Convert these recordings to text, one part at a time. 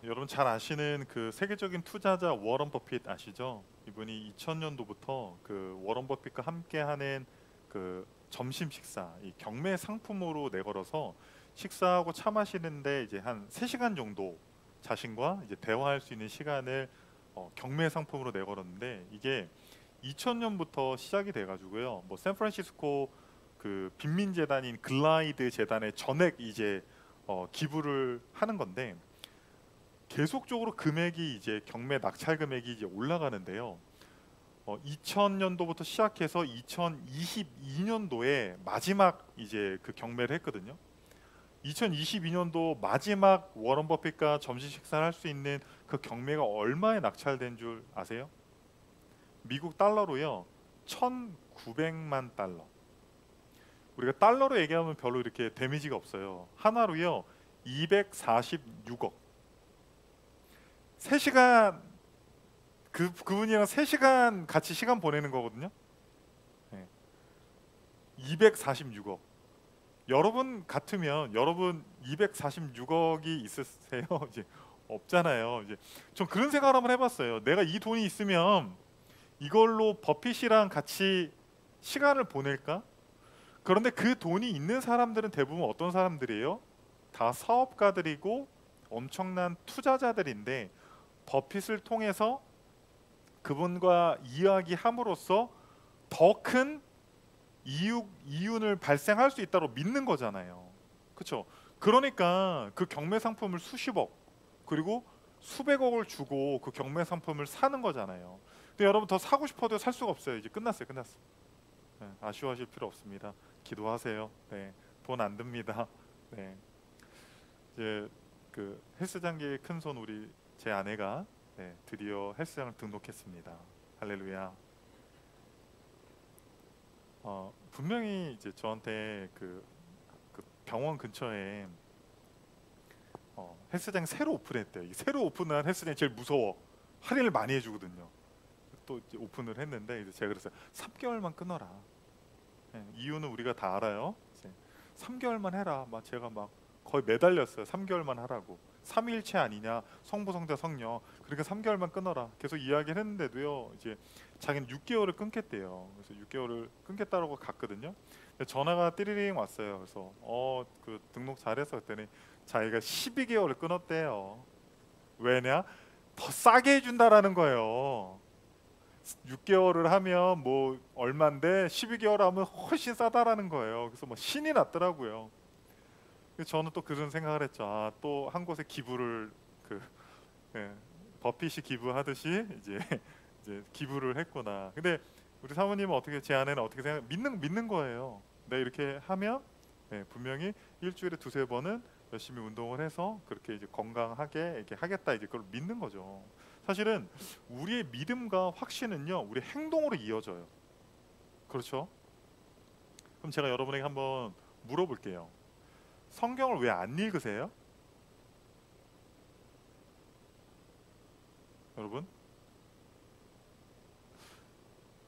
여러분 잘 아시는 그 세계적인 투자자 워런 버핏 아시죠? 이분이 2000년도부터 그 워런 버핏과 함께하는 그 점심 식사, 이 경매 상품으로 내걸어서 식사하고 차 마시는데 이제 한 3시간 정도 자신과 이제 대화할 수 있는 시간을 경매 상품으로 내걸었는데, 이게 2000년부터 시작이 돼가지고요. 뭐 샌프란시스코 그 빈민재단인 글라이드 재단에 전액 이제 기부를 하는 건데, 계속적으로 금액이 이제 경매 낙찰 금액이 이제 올라가는데요. 2000년도부터 시작해서 2022년도에 마지막 이제 그 경매를 했거든요. 2022년도 마지막 워런 버핏과 점심 식사를 할 수 있는 그 경매가 얼마에 낙찰된 줄 아세요? 미국 달러로요. 1,900만 달러. 우리가 달러로 얘기하면 별로 이렇게 데미지가 없어요. 하나로요. 246억. 3시간 그분이랑 3시간 같이 시간 보내는 거거든요. 네. 246억. 여러분 같으면 여러분 246억이 있으세요? 이제 없잖아요. 이제 좀 그런 생각을 한번 해봤어요. 내가 이 돈이 있으면 이걸로 버핏이랑 같이 시간을 보낼까? 그런데 그 돈이 있는 사람들은 대부분 어떤 사람들이에요? 다 사업가들이고 엄청난 투자자들인데, 버핏을 통해서 그분과 이야기함으로써 더 큰 이윤을 발생할 수 있다고 믿는 거잖아요. 그렇죠? 그러니까 그 경매 상품을 수십억 그리고 수백억을 주고 그 경매 상품을 사는 거잖아요. 근데 여러분 더 사고 싶어도 살 수가 없어요. 이제 끝났어요. 끝났어요. 네, 아쉬워하실 필요 없습니다. 기도하세요. 네, 돈 안 듭니다. 네, 이제 그 헬스장계의 큰손 우리 제 아내가 드디어 헬스장을 등록했습니다. 할렐루야. 분명히 이제 저한테 그 병원 근처에 헬스장 새로 오픈했대요. 이 새로 오픈한 헬스장이 제일 무서워. 할인을 많이 해주거든요. 또 이제 오픈을 했는데 이제 제가 그랬어요. 3개월만 끊어라. 이유는 우리가 다 알아요. 이제 3개월만 해라. 막 제가 막 거의 매달렸어요. 3개월만 하라고. 삼위일체 아니냐, 성부, 성자, 성령. 그러니까 3개월만 끊어라. 계속 이야기를 했는데도요. 이제 자기는 6개월을 끊겠대요. 그래서 6개월을 끊겠다고 갔거든요. 근데 전화가 띠리링 왔어요. 그래서 그 등록 잘해서 그랬더니 자기가 12개월을 끊었대요. 왜냐? 더 싸게 해준다라는 거예요. 6개월을 하면 뭐 얼마인데 12개월 하면 훨씬 싸다라는 거예요. 그래서 뭐 신이 났더라고요. 그래서 저는 또 그런 생각을 했죠. 또 한 곳에 기부를 그 예, 버핏이 기부하듯이 이제 이제 기부를 했구나. 근데 우리 사모님은 어떻게, 제 아내는 어떻게 생각? 믿는 거예요. 내가 이렇게 하면 분명히 일주일에 두세 번은 열심히 운동을 해서 그렇게 이제 건강하게 이렇게 하겠다, 이제 그걸 믿는 거죠. 사실은 우리의 믿음과 확신은요, 우리 행동으로 이어져요. 그렇죠? 그럼 제가 여러분에게 한번 물어볼게요. 성경을 왜 안 읽으세요? 여러분?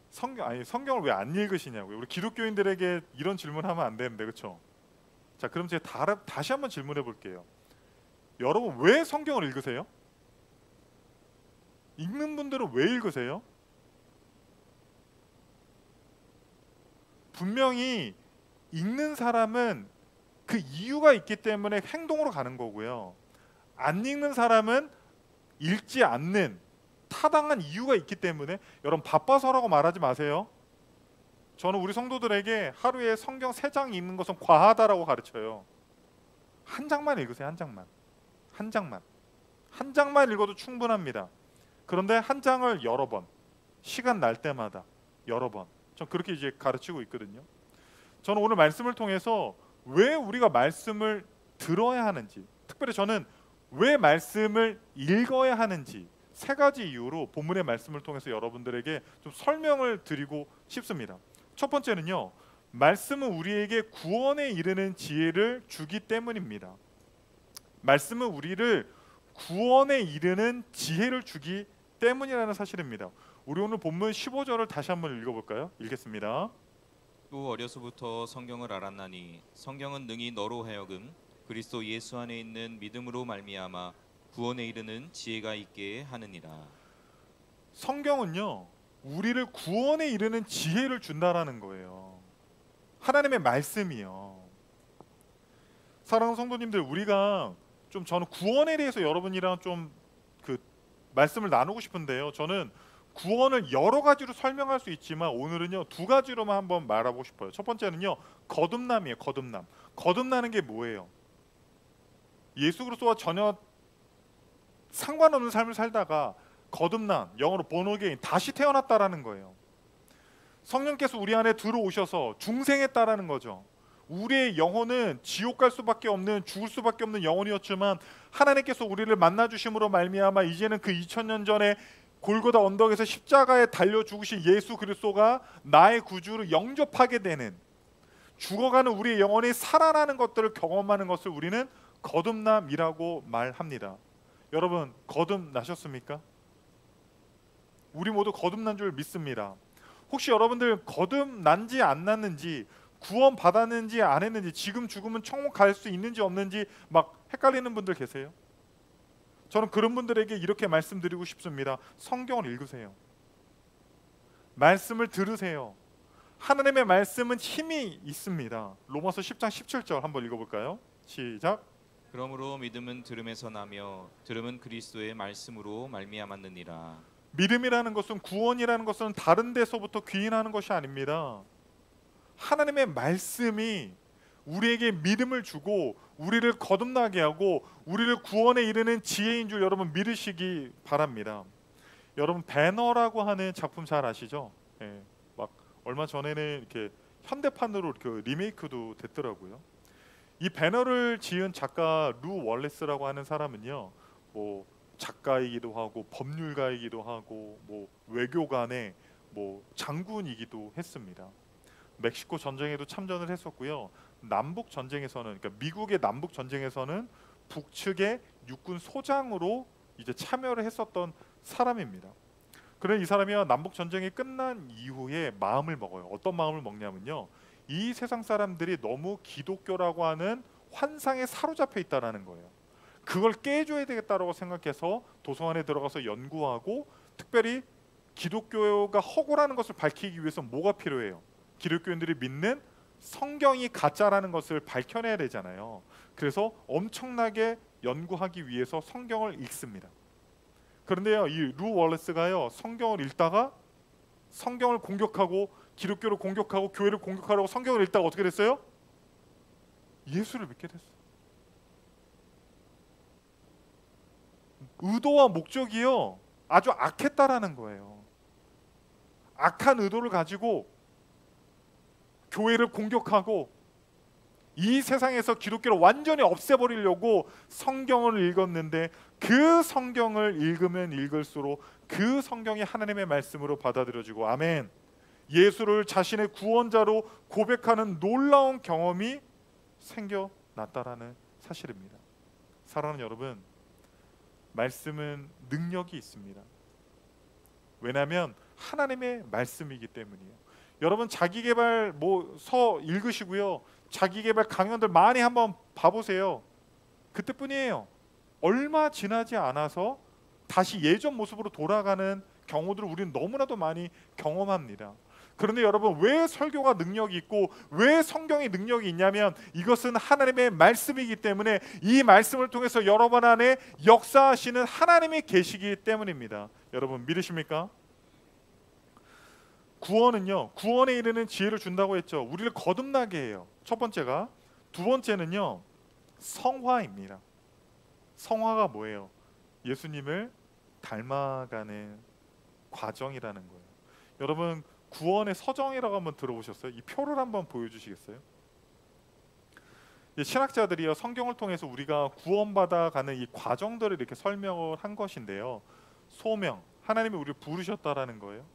성경을 왜 안 읽으시냐고요. 우리 기독교인들에게 이런 질문하면 안 되는데, 그렇죠? 자, 그럼 제가 다시 한번 질문해 볼게요. 여러분 왜 성경을 읽으세요? 읽는 분들은 왜 읽으세요? 분명히 읽는 사람은 그 이유가 있기 때문에 행동으로 가는 거고요. 안 읽는 사람은 읽지 않는 타당한 이유가 있기 때문에. 여러분 바빠서라고 말하지 마세요. 저는 우리 성도들에게 하루에 성경 3장 읽는 것은 과하다라고 가르쳐요. 한 장만 읽으세요. 한 장만. 한 장만. 한 장만 읽어도 충분합니다. 그런데 한 장을 여러 번, 시간 날 때마다 여러 번, 전 그렇게 이제 가르치고 있거든요. 저는 오늘 말씀을 통해서 왜 우리가 말씀을 들어야 하는지, 특별히 저는 왜 말씀을 읽어야 하는지 3가지 이유로 본문의 말씀을 통해서 여러분들에게 좀 설명을 드리고 싶습니다. 첫 번째는요, 말씀은 우리에게 구원에 이르는 지혜를 주기 때문입니다. 말씀은 우리를 구원에 이르는 지혜를 주기 때문이라는 사실입니다. 우리 오늘 본문 15절을 다시 한번 읽어볼까요? 읽겠습니다. 또 어려서부터 성경을 알았나니 성경은 능히 너로 하여금 그리스도 예수 안에 있는 믿음으로 말미암아 구원에 이르는 지혜가 있게 하느니라. 성경은요, 우리를 구원에 이르는 지혜를 준다라는 거예요. 하나님의 말씀이요. 사랑하는 성도님들, 우리가 저는 구원에 대해서 여러분이랑 좀 그 말씀을 나누고 싶은데요. 저는 구원을 여러 가지로 설명할 수 있지만 오늘은요, 두 가지로만 한번 말하고 싶어요. 첫 번째는요, 거듭남이에요. 거듭남. 거듭나는 게 뭐예요? 예수 그리스도와 전혀 상관없는 삶을 살다가 거듭난, 영어로 born again, 다시 태어났다라는 거예요. 성령께서 우리 안에 들어오셔서 중생했다라는 거죠. 우리의 영혼은 지옥 갈 수밖에 없는, 죽을 수밖에 없는 영혼이었지만 하나님께서 우리를 만나 주심으로 말미암아 이제는 그 2000년 전에 골고다 언덕에서 십자가에 달려 죽으신 예수 그리스도가 나의 구주로 영접하게 되는, 죽어가는 우리의 영혼이 살아나는 것들을 경험하는 것을 우리는 거듭남이라고 말합니다. 여러분, 거듭나셨습니까? 우리 모두 거듭난 줄 믿습니다. 혹시 여러분들 거듭난지 안 났는지, 구원 받았는지 안 했는지, 지금 죽으면 천국 갈 수 있는지 없는지 막 헷갈리는 분들 계세요? 저는 그런 분들에게 이렇게 말씀드리고 싶습니다. 성경을 읽으세요. 말씀을 들으세요. 하나님의 말씀은 힘이 있습니다. 로마서 10장 17절 한번 읽어볼까요? 시작. 그러므로 믿음은 들음에서 나며 들음은 그리스도의 말씀으로 말미암았느니라. 믿음이라는 것은, 구원이라는 것은 다른 데서부터 귀인하는 것이 아닙니다. 하나님의 말씀이 우리에게 믿음을 주고 우리를 거듭나게 하고 우리를 구원에 이르는 지혜인 줄 여러분 믿으시기 바랍니다. 여러분, 배너라고 하는 작품 잘 아시죠? 예, 막 얼마 전에는 이렇게 현대판으로 그 리메이크도 됐더라고요. 이 배너를 지은 작가 루 월레스라고 하는 사람은요, 뭐 작가이기도 하고 법률가이기도 하고 뭐 외교관의 뭐 장군이기도 했습니다. 멕시코 전쟁에도 참전을 했었고요. 남북 전쟁에서는, 그러니까 미국의 남북 전쟁에서는 북측의 육군 소장으로 이제 참여를 했었던 사람입니다. 그런 이 사람이 남북 전쟁이 끝난 이후에 마음을 먹어요. 어떤 마음을 먹냐면요, 이 세상 사람들이 너무 기독교라고 하는 환상에 사로잡혀 있다라는 거예요. 그걸 깨줘야 되겠다라고 생각해서 도서관에 들어가서 연구하고, 특별히 기독교가 허구라는 것을 밝히기 위해서 뭐가 필요해요? 기독교인들이 믿는 성경이 가짜라는 것을 밝혀내야 되잖아요. 그래서 엄청나게 연구하기 위해서 성경을 읽습니다. 그런데요, 이 루 월레스가요, 성경을 읽다가 성경을 공격하고 기독교를 공격하고 교회를 공격하려고 성경을 읽다가 어떻게 됐어요? 예수를 믿게 됐어요. 의도와 목적이요, 아주 악했다라는 거예요. 악한 의도를 가지고 교회를 공격하고 이 세상에서 기독교를 완전히 없애버리려고 성경을 읽었는데, 그 성경을 읽으면 읽을수록 그 성경이 하나님의 말씀으로 받아들여지고, 아멘, 예수를 자신의 구원자로 고백하는 놀라운 경험이 생겨났다라는 사실입니다. 사랑하는 여러분, 말씀은 능력이 있습니다. 왜냐하면 하나님의 말씀이기 때문이에요. 여러분, 자기계발 서 읽으시고요, 자기계발 강연들 많이 한번 봐보세요. 그때뿐이에요. 얼마 지나지 않아서 다시 예전 모습으로 돌아가는 경우들을 우리는 너무나도 많이 경험합니다. 그런데 여러분, 왜 설교가 능력이 있고 왜 성경이 능력이 있냐면, 이것은 하나님의 말씀이기 때문에, 이 말씀을 통해서 여러분 안에 역사하시는 하나님이 계시기 때문입니다. 여러분, 믿으십니까? 구원은요, 구원에 이르는 지혜를 준다고 했죠. 우리를 거듭나게 해요. 첫 번째가. 두 번째는요, 성화입니다. 성화가 뭐예요? 예수님을 닮아가는 과정이라는 거예요. 여러분, 구원의 서정이라고 한번 들어보셨어요? 이 표를 한번 보여주시겠어요? 신학자들이요, 성경을 통해서 우리가 구원받아가는 이 과정들을 이렇게 설명을 한 것인데요. 소명, 하나님이 우리를 부르셨다라는 거예요.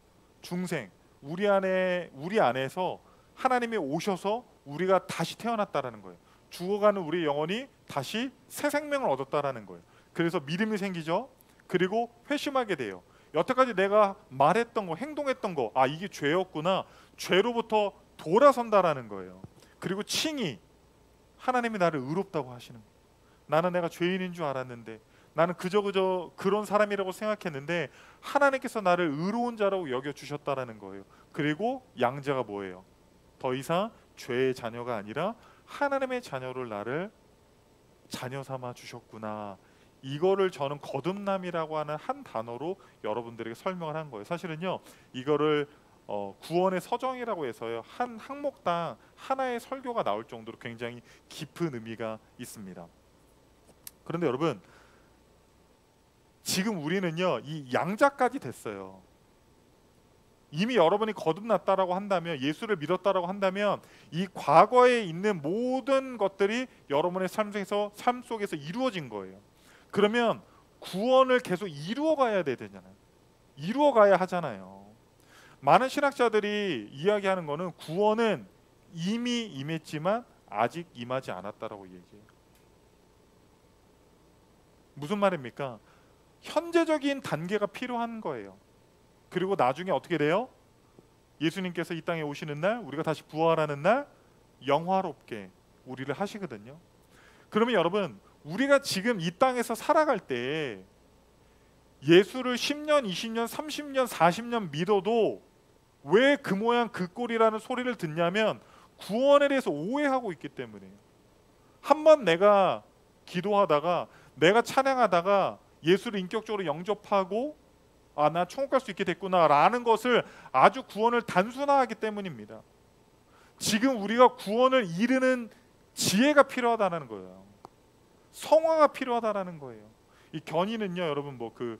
중생, 우리 안에서 하나님이 오셔서 우리가 다시 태어났다라는 거예요. 죽어가는 우리 영혼이 다시 새 생명을 얻었다라는 거예요. 그래서 믿음이 생기죠. 그리고 회심하게 돼요. 여태까지 내가 말했던 거, 행동했던 거, 아, 이게 죄였구나, 죄로부터 돌아선다라는 거예요. 그리고 칭의, 하나님이 나를 의롭다고 하시는 거예요. 나는 내가 죄인인 줄 알았는데 나는 그저 그런 사람이라고 생각했는데 하나님께서 나를 의로운 자라고 여겨 주셨다라는 거예요. 그리고 양자가 뭐예요? 더 이상 죄의 자녀가 아니라 하나님의 자녀를 나를 자녀 삼아 주셨구나. 이거를 저는 거듭남이라고 하는 한 단어로 여러분들에게 설명을 한 거예요. 사실은요, 이거를 구원의 서정이라고 해서요, 한 항목당 하나의 설교가 나올 정도로 굉장히 깊은 의미가 있습니다. 그런데 여러분, 지금 우리는요, 이 양자까지 됐어요. 이미 여러분이 거듭났다라고 한다면, 예수를 믿었다라고 한다면, 이 과거에 있는 모든 것들이 여러분의 삶 속에서 이루어진 거예요. 그러면 구원을 계속 이루어 가야 되잖아요. 이루어 가야 하잖아요. 많은 신학자들이 이야기하는 거는 구원은 이미 임했지만 아직 임하지 않았다라고 얘기해요. 무슨 말입니까? 현재적인 단계가 필요한 거예요. 그리고 나중에 어떻게 돼요? 예수님께서 이 땅에 오시는 날, 우리가 다시 부활하는 날 영화롭게 우리를 하시거든요. 그러면 여러분, 우리가 지금 이 땅에서 살아갈 때 예수를 10년, 20년, 30년, 40년 믿어도 왜 그 모양 그 꼴이라는 소리를 듣냐면 구원에 대해서 오해하고 있기 때문이에요. 한번 내가 기도하다가, 내가 찬양하다가 예수를 인격적으로 영접하고 나 천국 갈 수 있게 됐구나라는 것을 아주 구원을 단순화하기 때문입니다. 지금 우리가 구원을 이루는 지혜가 필요하다는 거예요. 성화가 필요하다는 거예요. 이 견인은요, 여러분 뭐 그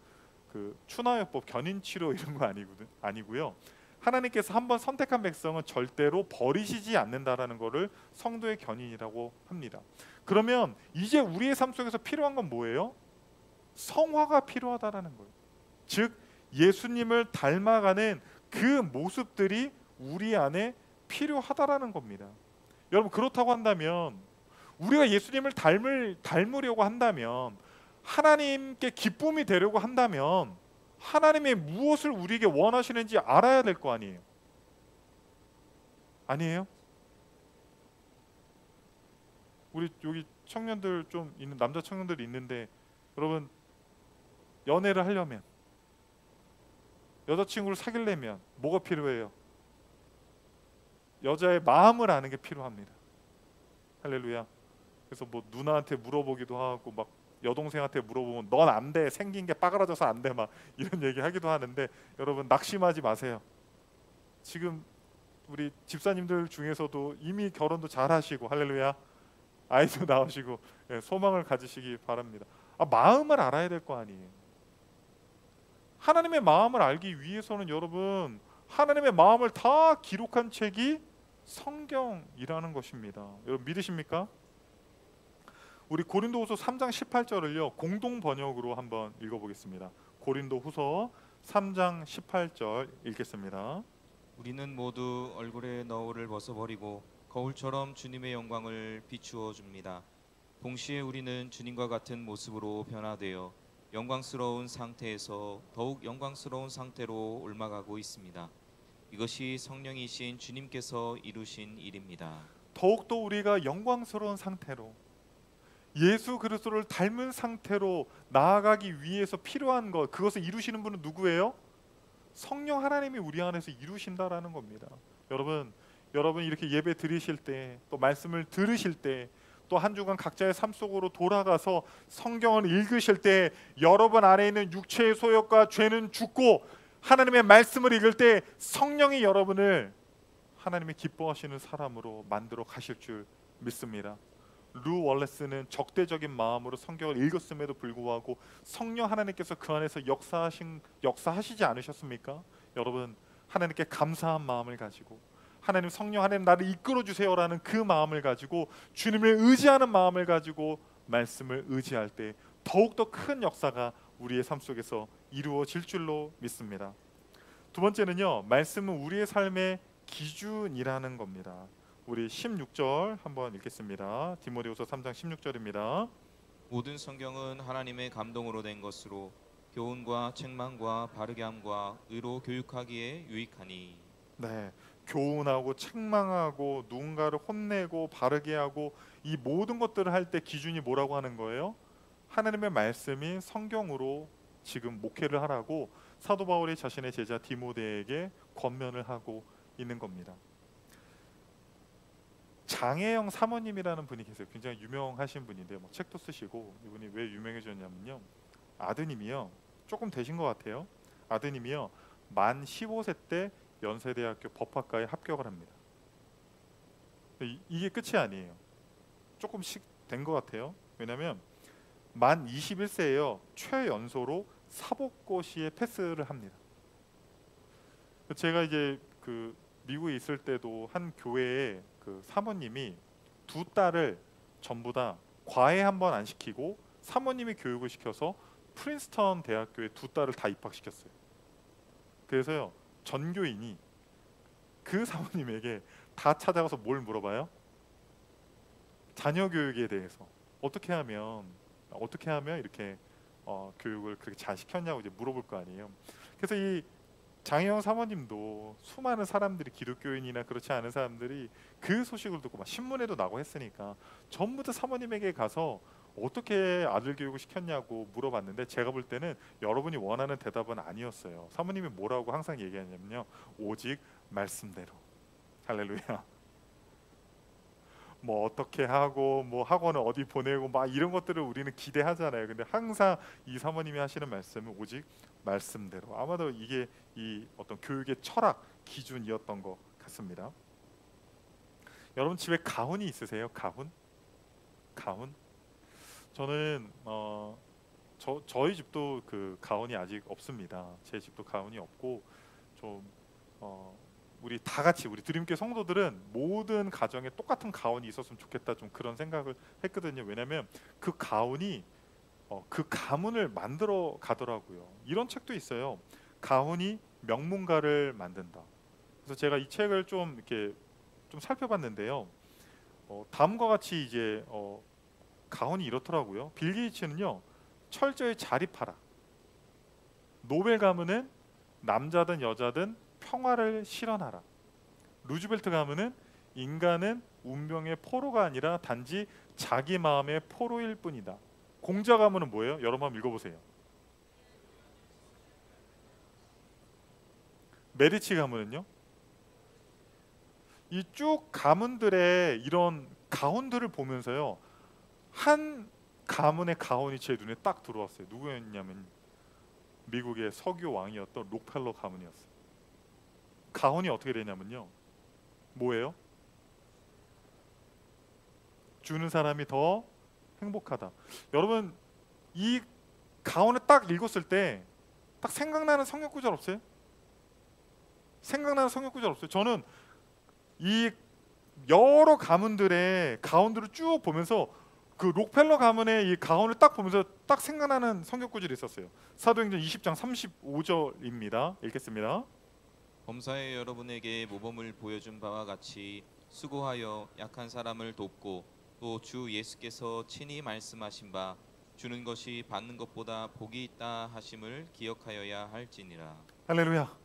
추나요법 견인 치료 이런 거 아니고요. 하나님께서 한번 선택한 백성은 절대로 버리시지 않는다라는 것을 성도의 견인이라고 합니다. 그러면 이제 우리의 삶 속에서 필요한 건 뭐예요? 성화가 필요하다라는 거예요. 즉 예수님을 닮아가는 그 모습들이 우리 안에 필요하다라는 겁니다. 여러분, 그렇다고 한다면, 우리가 예수님을 닮으려고 한다면, 하나님께 기쁨이 되려고 한다면 하나님의 무엇을 우리에게 원하시는지 알아야 될 거 아니에요? 아니에요? 우리 여기 청년들 좀 있는, 남자 청년들이 있는데, 여러분, 연애를 하려면, 여자친구를 사귀려면 뭐가 필요해요? 여자의 마음을 아는 게 필요합니다. 할렐루야. 그래서 뭐 누나한테 물어보기도 하고, 막 여동생한테 물어보면 넌 안 돼, 생긴 게 빠그라져서 안 돼, 막 이런 얘기 하기도 하는데, 여러분 낙심하지 마세요. 지금 우리 집사님들 중에서도 이미 결혼도 잘 하시고, 할렐루야, 아이도 낳으시고, 소망을 가지시기 바랍니다. 마음을 알아야 될 거 아니에요. 하나님의 마음을 알기 위해서는 여러분, 하나님의 마음을 다 기록한 책이 성경이라는 것입니다. 여러분 믿으십니까? 우리 고린도후서 3장 18절을요 공동 번역으로 한번 읽어보겠습니다. 고린도후서 3장 18절 읽겠습니다. 우리는 모두 얼굴에 너울을 벗어버리고 거울처럼 주님의 영광을 비추어 줍니다. 동시에 우리는 주님과 같은 모습으로 변화되어 영광스러운 상태에서 더욱 영광스러운 상태로 옮아가고 있습니다. 이것이 성령이신 주님께서 이루신 일입니다. 더욱더 우리가 영광스러운 상태로, 예수 그리스도를 닮은 상태로 나아가기 위해서 필요한 것, 그것을 이루시는 분은 누구예요? 성령 하나님이 우리 안에서 이루신다라는 겁니다. 여러분 이렇게 예배 드리실 때, 또 말씀을 들으실 때, 또 한 주간 각자의 삶 속으로 돌아가서 성경을 읽으실 때, 여러분 안에 있는 육체의 소욕과 죄는 죽고 하나님의 말씀을 읽을 때 성령이 여러분을 하나님이 기뻐하시는 사람으로 만들어 가실 줄 믿습니다. 루 월레스는 적대적인 마음으로 성경을 읽었음에도 불구하고 성령 하나님께서 그 안에서 역사하시지 않으셨습니까? 여러분, 하나님께 감사한 마음을 가지고, 하나님, 성령 하나님 나를 이끌어 주세요라는 그 마음을 가지고, 주님을 의지하는 마음을 가지고 말씀을 의지할 때 더욱더 큰 역사가 우리의 삶 속에서 이루어질 줄로 믿습니다. 두 번째는요, 말씀은 우리의 삶의 기준이라는 겁니다. 우리 16절 한번 읽겠습니다. 디모데후서 3장 16절입니다. 모든 성경은 하나님의 감동으로 된 것으로 교훈과 책망과 바르게 함과 의로 교육하기에 유익하니. 네, 교훈하고 책망하고 누군가를 혼내고 바르게 하고, 이 모든 것들을 할 때 기준이 뭐라고 하는 거예요? 하나님의 말씀이 성경으로 지금 목회를 하라고 사도 바울이 자신의 제자 디모데에게 권면을 하고 있는 겁니다. 장혜영 사모님이라는 분이 계세요. 굉장히 유명하신 분인데 뭐 책도 쓰시고, 이분이 왜 유명해졌냐면요, 아드님이요, 조금 되신 것 같아요. 아드님이요, 만 15세 때 연세대학교 법학과에 합격을 합니다. 이게 끝이 아니에요. 조금씩 된 것 같아요. 왜냐하면 만 21세에요, 최연소로 사법고시에 패스를 합니다. 제가 이제 그 미국에 있을 때도 한 교회에 그 사모님이 두 딸을 전부 다 과외 한 번 안 시키고 사모님이 교육을 시켜서 프린스턴 대학교에 두 딸을 다 입학시켰어요. 그래서요, 전교인이 그 사모님에게 다 찾아가서 뭘 물어봐요? 자녀 교육에 대해서 어떻게 하면 이렇게 교육을 그렇게 잘 시켰냐고 이제 물어볼 거 아니에요. 그래서 이 장혜영 사모님도 수많은 사람들이, 기독교인이나 그렇지 않은 사람들이 그 소식을 듣고 막 신문에도 나고 했으니까 전부 다 사모님에게 가서 어떻게 아들 교육을 시켰냐고 물어봤는데, 제가 볼 때는 여러분이 원하는 대답은 아니었어요. 사모님이 뭐라고 항상 얘기하냐면요, 오직 말씀대로. 할렐루야. 뭐 어떻게 하고 뭐 학원을 어디 보내고 막 이런 것들을 우리는 기대하잖아요. 근데 항상 이 사모님이 하시는 말씀은 오직 말씀대로. 아마도 이게 이 어떤 교육의 철학 기준이었던 것 같습니다. 여러분 집에 가훈이 있으세요? 가훈? 저는 저희 집도 그 가훈이 아직 없습니다. 제 집도 가훈이 없고, 좀 우리 다 같이, 우리 드림교회 성도들은 모든 가정에 똑같은 가훈이 있었으면 좋겠다, 좀 그런 생각을 했거든요. 왜냐하면 그 가훈이 그 가문을 만들어 가더라고요. 이런 책도 있어요. 가훈이 명문가를 만든다. 그래서 제가 이 책을 좀 이렇게 좀 살펴봤는데요. 다음과 같이 이제 가훈이 이렇더라고요. 빌 게이츠는요, 철저히 자립하라. 노벨 가문은 남자든 여자든 평화를 실현하라. 루즈벨트 가문은 인간은 운명의 포로가 아니라 단지 자기 마음의 포로일 뿐이다. 공자 가문은 뭐예요? 여러분 한번 읽어보세요. 메디치 가문은요? 이 쭉 가문들의 이런 가훈들을 보면서요, 한 가문의 가훈이 제 눈에 딱 들어왔어요. 누구였냐면 미국의 석유 왕이었던 록펠러 가문이었어요. 가훈이 어떻게 되냐면요, 뭐예요? 주는 사람이 더 행복하다. 여러분, 이 가훈을 딱 읽었을 때 딱 생각나는 성경 구절 없어요? 저는 이 여러 가문들의 가훈들을 쭉 보면서 그 록펠러 가문의 이 가훈을 딱 보면서 딱 생각나는 성경 구절이 있었어요. 사도행전 20장 35절입니다. 읽겠습니다. 범사에 여러분에게 모범을 보여준 바와 같이 수고하여 약한 사람을 돕고 또 주 예수께서 친히 말씀하신 바 주는 것이 받는 것보다 복이 있다 하심을 기억하여야 할지니라. 할렐루야.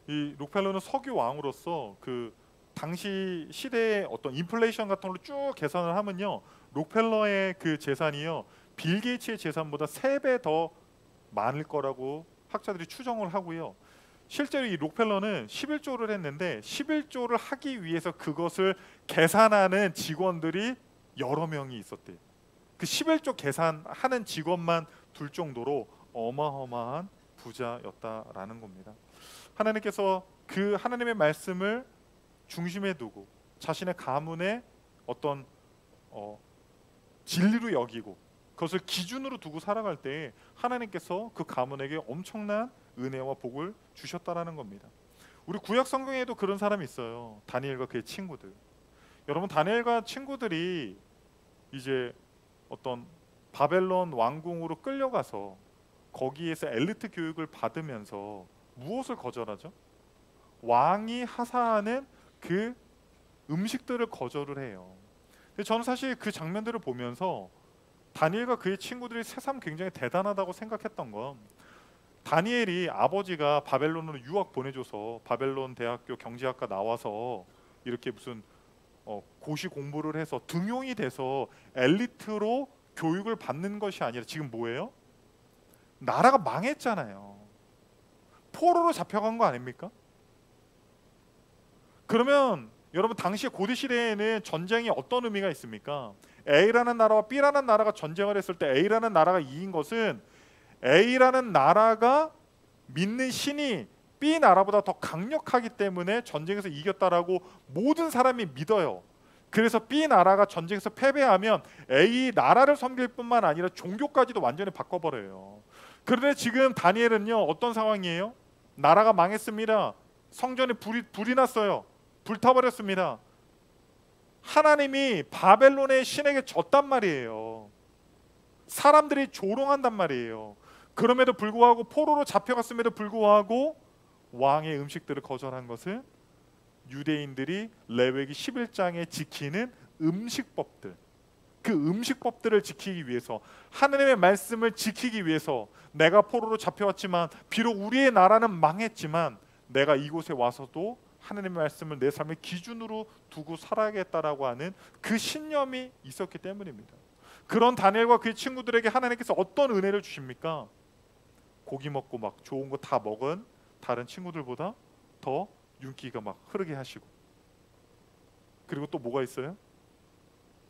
이 록펠러는 석유 왕으로서 그 당시 시대의 어떤 인플레이션 같은 걸로 쭉 계산을 하면요, 록펠러의 그 재산이요, 빌 게이츠의 재산보다 3배 더 많을 거라고 학자들이 추정을 하고요. 실제로 이 록펠러는 11조를 했는데 11조를 하기 위해서 그것을 계산하는 직원들이 여러 명이 있었대요. 그 11조 계산하는 직원만 둘 정도로 어마어마한 부자였다라는 겁니다. 하나님께서 그 하나님의 말씀을 중심에 두고 자신의 가문의 어떤 진리로 여기고 그것을 기준으로 두고 살아갈 때 하나님께서 그 가문에게 엄청난 은혜와 복을 주셨다라는 겁니다. 우리 구약 성경에도 그런 사람이 있어요. 다니엘과 그의 친구들. 여러분, 다니엘과 친구들이 이제 어떤 바벨론 왕궁으로 끌려가서 거기에서 엘리트 교육을 받으면서 무엇을 거절하죠? 왕이 하사하는 그 음식들을 거절을 해요. 근데 저는 사실 그 장면들을 보면서 다니엘과 그의 친구들이 새삼 굉장히 대단하다고 생각했던 건, 다니엘이 아버지가 바벨론으로 유학 보내줘서 바벨론 대학교 경제학과 나와서 이렇게 무슨 고시 공부를 해서 등용이 돼서 엘리트로 교육을 받는 것이 아니라 지금 뭐예요? 나라가 망했잖아요. 포로로 잡혀간 거 아닙니까? 그러면 여러분 당시 고대 시대에는 전쟁이 어떤 의미가 있습니까? A라는 나라와 B라는 나라가 전쟁을 했을 때 A라는 나라가 이긴 것은 A라는 나라가 믿는 신이 B 나라보다 더 강력하기 때문에 전쟁에서 이겼다라고 모든 사람이 믿어요. 그래서 B 나라가 전쟁에서 패배하면 A 나라를 섬길 뿐만 아니라 종교까지도 완전히 바꿔버려요. 그런데 지금 다니엘은요, 어떤 상황이에요? 나라가 망했습니다. 성전에 불이 났어요. 불타버렸습니다. 하나님이 바벨론의 신에게 졌단 말이에요. 사람들이 조롱한단 말이에요. 그럼에도 불구하고 포로로 잡혀갔음에도 불구하고 왕의 음식들을 거절한 것은 유대인들이 레위기 11장에 지키는 음식법들, 그 음식법들을 지키기 위해서, 하나님의 말씀을 지키기 위해서, 내가 포로로 잡혀왔지만 비록 우리의 나라는 망했지만 내가 이곳에 와서도 하나님의 말씀을 내 삶의 기준으로 두고 살아야겠다라고 하는 그 신념이 있었기 때문입니다. 그런 다니엘과 그의 친구들에게 하나님께서 어떤 은혜를 주십니까? 고기 먹고 막 좋은 거 다 먹은 다른 친구들보다 더 윤기가 막 흐르게 하시고, 그리고 또 뭐가 있어요?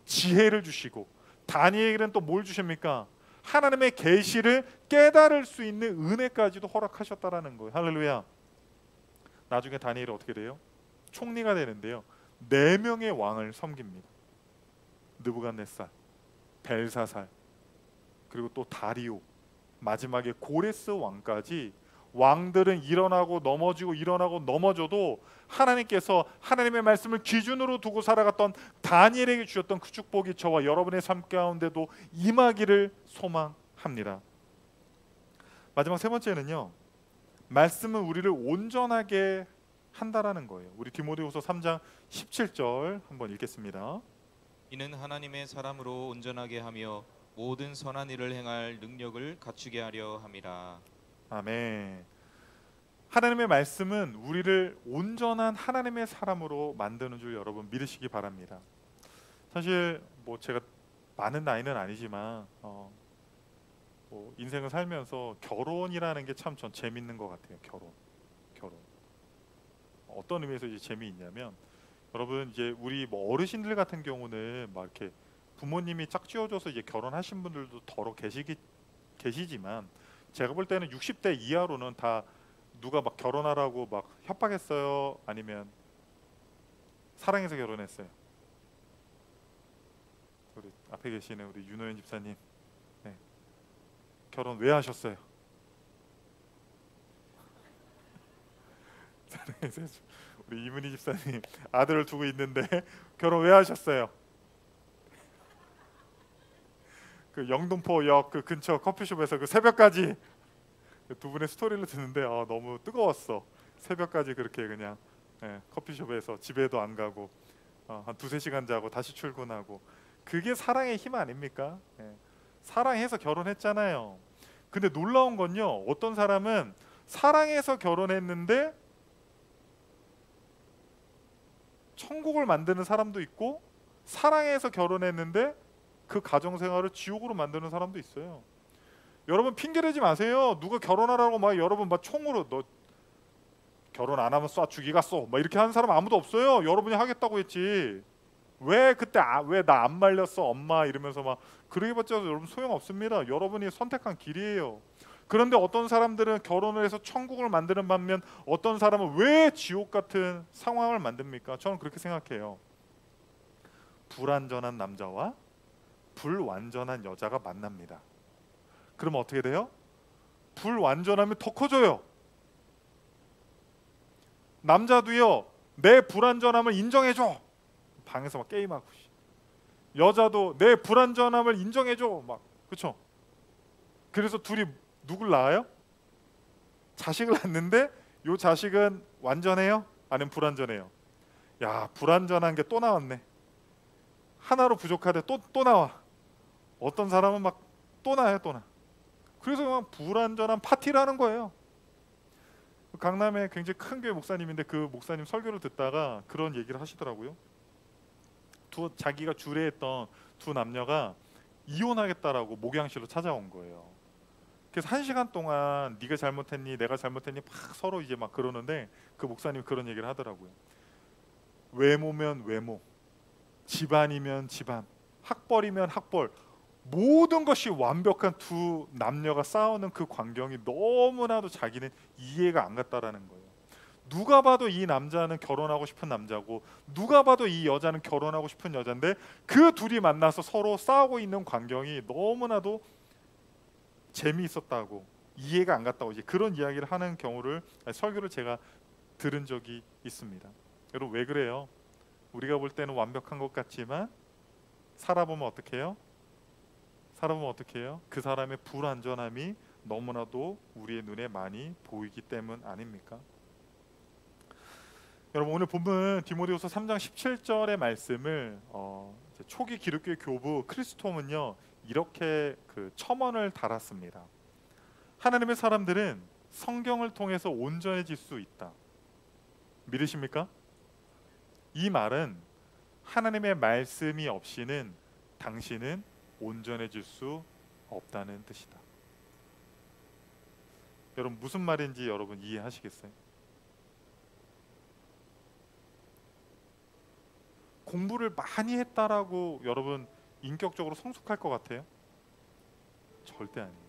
지혜를 주시고, 다니엘에게는 또 뭘 주십니까? 하나님의 계시를 깨달을 수 있는 은혜까지도 허락하셨다라는 거예요. 할렐루야. 나중에 다니엘이 어떻게 돼요? 총리가 되는데요, 4명의 왕을 섬깁니다. 느부갓네살, 벨사살, 그리고 또 다리오, 마지막에 고레스 왕까지 왕들은 일어나고 넘어지고 일어나고 넘어져도 하나님께서 하나님의 말씀을 기준으로 두고 살아갔던 다니엘에게 주셨던 그 축복이 저와 여러분의 삶 가운데도 임하기를 소망합니다. 마지막 세 번째는요, 말씀은 우리를 온전하게 한다라는 거예요. 우리 디모데후서 3장 17절 한번 읽겠습니다. 이는 하나님의 사람으로 온전하게 하며 모든 선한 일을 행할 능력을 갖추게 하려 함이라. 아멘. 하나님의 말씀은 우리를 온전한 하나님의 사람으로 만드는 줄 여러분 믿으시기 바랍니다. 사실 뭐 제가 많은 나이는 아니지만 뭐 인생을 살면서 결혼이라는 게 참 전 재밌는 것 같아요. 결혼 어떤 의미에서 이제 재미있냐면, 여러분 이제 우리 뭐 어르신들 같은 경우는 막 이렇게 부모님이 짝지어줘서 이제 결혼하신 분들도 더러 계시지만, 제가 볼 때는 60대 이하로는 다 누가 막 결혼하라고 막 협박했어요? 아니면 사랑해서 결혼했어요? 우리 앞에 계시는 우리 윤호연 집사님, 네. 결혼 왜 하셨어요? 우리 이문희 집사님, 아들을 두고 있는데 결혼 왜 하셨어요? 그 영등포역 그 근처 커피숍에서 그 새벽까지 두 분의 스토리를 듣는데 너무 뜨거웠어. 새벽까지 그렇게 그냥 커피숍에서 집에도 안 가고 한 2-3시간 자고 다시 출근하고, 그게 사랑의 힘 아닙니까? 사랑해서 결혼했잖아요. 근데 놀라운 건요, 어떤 사람은 사랑해서 결혼했는데 천국을 만드는 사람도 있고, 사랑해서 결혼했는데 그 가정생활을 지옥으로 만드는 사람도 있어요. 여러분 핑계대지 마세요. 누가 결혼하라고 막 여러분 막 총으로 너 결혼 안 하면 쏴 죽이가 쏘 막 이렇게 하는 사람 아무도 없어요. 여러분이 하겠다고 했지. 왜 그때 왜 나 안 말렸어 엄마 이러면서 막 그러기봤자 여러분 소용없습니다. 여러분이 선택한 길이에요. 그런데 어떤 사람들은 결혼을 해서 천국을 만드는 반면 어떤 사람은 왜 지옥 같은 상황을 만듭니까? 저는 그렇게 생각해요. 불완전한 남자와 불완전한 여자가 만납니다. 그러면 어떻게 돼요? 불완전함이 더 커져요. 남자도요, 내 불완전함을 인정해줘. 방에서 막 게임하고. 여자도 내 불완전함을 인정해줘. 막 그렇죠? 그래서 둘이 누굴 낳아요? 자식을 낳는데 요 자식은 완전해요? 아니면 불완전해요? 야, 불완전한 게 또 나왔네. 하나로 부족하대 또 나와. 어떤 사람은 막 또 나요, 또 나. 그래서 그냥 불완전한 파티를 하는 거예요. 강남에 굉장히 큰 교회 목사님인데 그 목사님 설교를 듣다가 그런 얘기를 하시더라고요. 자기가 주례했던 두 남녀가 이혼하겠다라고 목양실로 찾아온 거예요. 그래서 1시간 동안 네가 잘못했니 내가 잘못했니 막 서로 이제 막 그러는데 그 목사님이 그런 얘기를 하더라고요. 외모면 외모, 집안이면 집안, 학벌이면 학벌, 모든 것이 완벽한 두 남녀가 싸우는 그 광경이 너무나도 자기는 이해가 안 갔다라는 거예요. 누가 봐도 이 남자는 결혼하고 싶은 남자고 누가 봐도 이 여자는 결혼하고 싶은 여잔데 그 둘이 만나서 서로 싸우고 있는 광경이 너무나도 재미있었다고, 이해가 안 갔다고 이제 그런 이야기를 하는 경우를 설교를 제가 들은 적이 있습니다. 여러분 왜 그래요? 우리가 볼 때는 완벽한 것 같지만 살아보면 어떻게 해요? 살아보면 어떻게 해요? 그 사람의 불완전함이 너무나도 우리의 눈에 많이 보이기 때문 아닙니까? 여러분 오늘 본문 디모데후서 3장 17절의 말씀을 이제 초기 기독교의 교부 크리스톰은요 이렇게 그 첨언을 달았습니다. 하나님의 사람들은 성경을 통해서 온전해질 수 있다. 믿으십니까? 이 말은 하나님의 말씀이 없이는 당신은 온전해질 수 없다는 뜻이다. 여러분 무슨 말인지 여러분 이해하시겠어요? 공부를 많이 했다라고 여러분 인격적으로 성숙할 것 같아요? 절대 아니에요.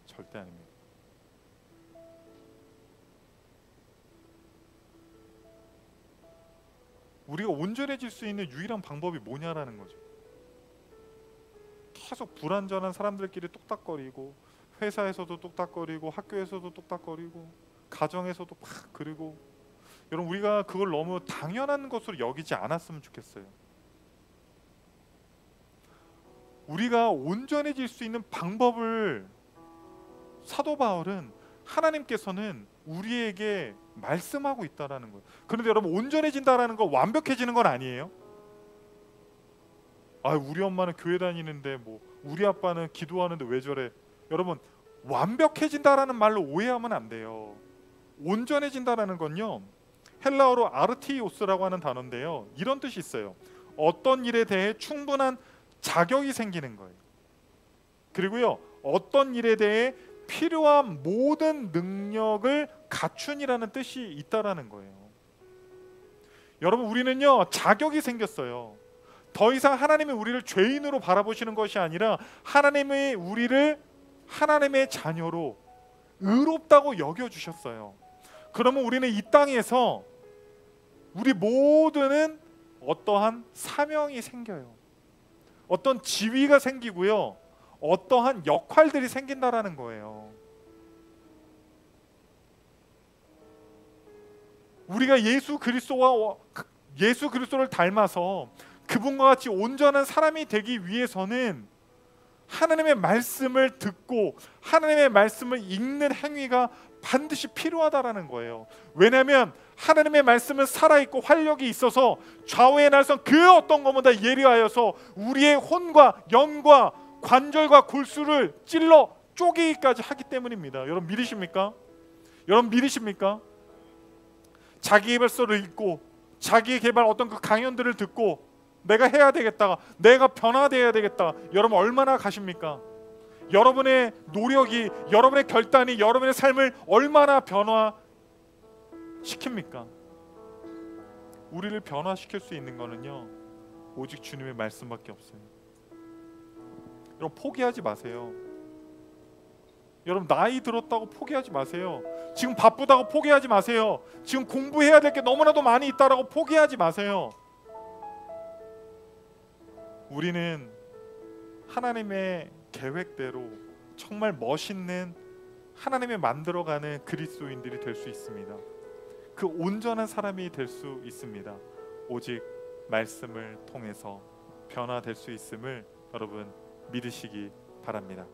절대 아닙니다. 우리가 온전해질 수 있는 유일한 방법이 뭐냐라는 거죠. 계속 불완전한 사람들끼리 똑딱거리고 회사에서도 똑딱거리고 학교에서도 똑딱거리고 가정에서도 막 그리고 여러분 우리가 그걸 너무 당연한 것으로 여기지 않았으면 좋겠어요. 우리가 온전해질 수 있는 방법을 사도 바울은 하나님께서는 우리에게 말씀하고 있다라는 거예요. 그런데 여러분 온전해진다라는 건 완벽해지는 건 아니에요. 아 우리 엄마는 교회 다니는데 뭐 우리 아빠는 기도하는데 왜 저래? 여러분 완벽해진다라는 말로 오해하면 안 돼요. 온전해진다라는 건요 헬라어로 아르티오스라고 하는 단어인데요 이런 뜻이 있어요. 어떤 일에 대해 충분한 자격이 생기는 거예요. 그리고요 어떤 일에 대해 필요한 모든 능력을 갖춘이라는 뜻이 있다라는 거예요. 여러분 우리는요 자격이 생겼어요. 더 이상 하나님이 우리를 죄인으로 바라보시는 것이 아니라 하나님이 우리를 하나님의 자녀로 의롭다고 여겨주셨어요. 그러면 우리는 이 땅에서 우리 모두는 어떠한 사명이 생겨요. 어떤 지위가 생기고요 어떠한 역할들이 생긴다라는 거예요. 우리가 예수 그리스도를 닮아서 그분과 같이 온전한 사람이 되기 위해서는 하나님의 말씀을 듣고 하나님의 말씀을 읽는 행위가 반드시 필요하다라는 거예요. 왜냐하면 하나님의 말씀은 살아있고 활력이 있어서 좌우의 날선 그 어떤 것보다 예리하여서 우리의 혼과 영과 관절과 골수를 찔러 쪼개기까지 하기 때문입니다. 여러분 믿으십니까? 여러분 믿으십니까? 자기개발서를 읽고 자기개발 어떤 그 강연들을 듣고 내가 해야 되겠다, 내가 변화되어야 되겠다. 여러분 얼마나 가십니까? 여러분의 노력이, 여러분의 결단이 여러분의 삶을 얼마나 변화시킵니까? 우리를 변화시킬 수 있는 거는요 오직 주님의 말씀밖에 없어요. 여러분 포기하지 마세요. 여러분 나이 들었다고 포기하지 마세요. 지금 바쁘다고 포기하지 마세요. 지금 공부해야 될 게 너무나도 많이 있다라고 포기하지 마세요. 우리는 하나님의 계획대로 정말 멋있는 하나님의 만들어가는 그리스도인들이 될 수 있습니다. 그 온전한 사람이 될 수 있습니다. 오직 말씀을 통해서 변화될 수 있음을 여러분 믿으시기 바랍니다.